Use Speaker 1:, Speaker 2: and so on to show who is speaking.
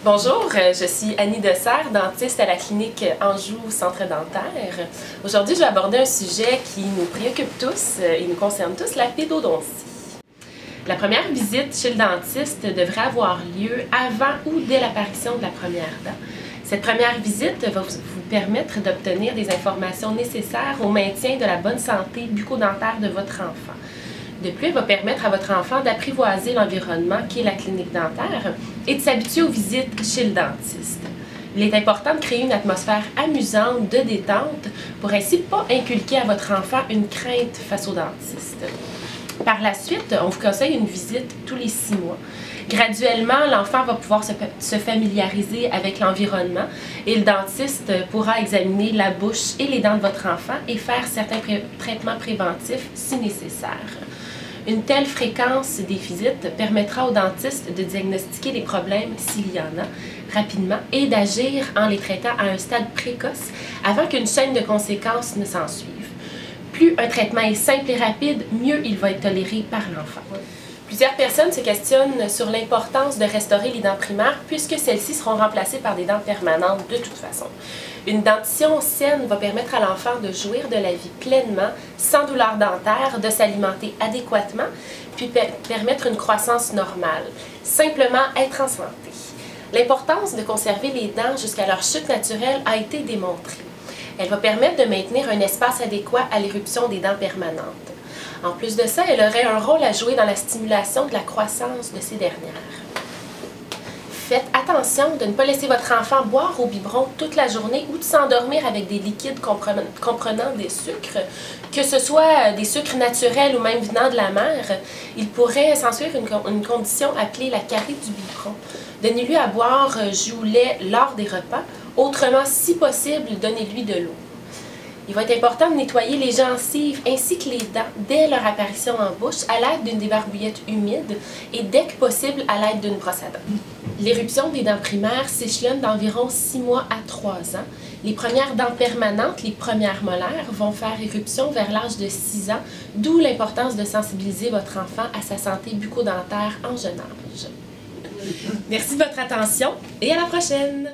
Speaker 1: Bonjour, je suis Annie Dessert, dentiste à la clinique Anjou Centre Dentaire. Aujourd'hui, je vais aborder un sujet qui nous préoccupe tous et nous concerne tous, la pédodontie. La première visite chez le dentiste devrait avoir lieu avant ou dès l'apparition de la première dent. Cette première visite va vous permettre d'obtenir des informations nécessaires au maintien de la bonne santé bucco-dentaire de votre enfant. De plus, elle va permettre à votre enfant d'apprivoiser l'environnement qui est la clinique dentaire et de s'habituer aux visites chez le dentiste. Il est important de créer une atmosphère amusante, de détente, pour ainsi pas inculquer à votre enfant une crainte face au dentiste. Par la suite, on vous conseille une visite tous les 6 mois. Graduellement, l'enfant va pouvoir se familiariser avec l'environnement et le dentiste pourra examiner la bouche et les dents de votre enfant et faire certains traitements préventifs si nécessaire. Une telle fréquence des visites permettra au dentiste de diagnostiquer les problèmes s'il y en a rapidement et d'agir en les traitant à un stade précoce avant qu'une chaîne de conséquences ne s'ensuive. Plus un traitement est simple et rapide, mieux il va être toléré par l'enfant. Plusieurs personnes se questionnent sur l'importance de restaurer les dents primaires puisque celles-ci seront remplacées par des dents permanentes de toute façon. Une dentition saine va permettre à l'enfant de jouir de la vie pleinement, sans douleur dentaire, de s'alimenter adéquatement, puis permettre une croissance normale. Simplement être en santé. L'importance de conserver les dents jusqu'à leur chute naturelle a été démontrée. Elle va permettre de maintenir un espace adéquat à l'éruption des dents permanentes. En plus de ça, elle aurait un rôle à jouer dans la stimulation de la croissance de ces dernières. Faites attention de ne pas laisser votre enfant boire au biberon toute la journée ou de s'endormir avec des liquides comprenant des sucres, que ce soit des sucres naturels ou même venant de la mer. Il pourrait s'ensuivre une condition appelée la carie du biberon. Donnez-lui à boire jus ou lait lors des repas. Autrement, si possible, donnez-lui de l'eau. Il va être important de nettoyer les gencives ainsi que les dents dès leur apparition en bouche à l'aide d'une débarbouillette humide et dès que possible à l'aide d'une brosse à dents. L'éruption des dents primaires s'échelonne d'environ 6 mois à 3 ans. Les premières dents permanentes, les premières molaires, vont faire éruption vers l'âge de 6 ans, d'où l'importance de sensibiliser votre enfant à sa santé bucco-dentaire en jeune âge. Merci de votre attention et à la prochaine!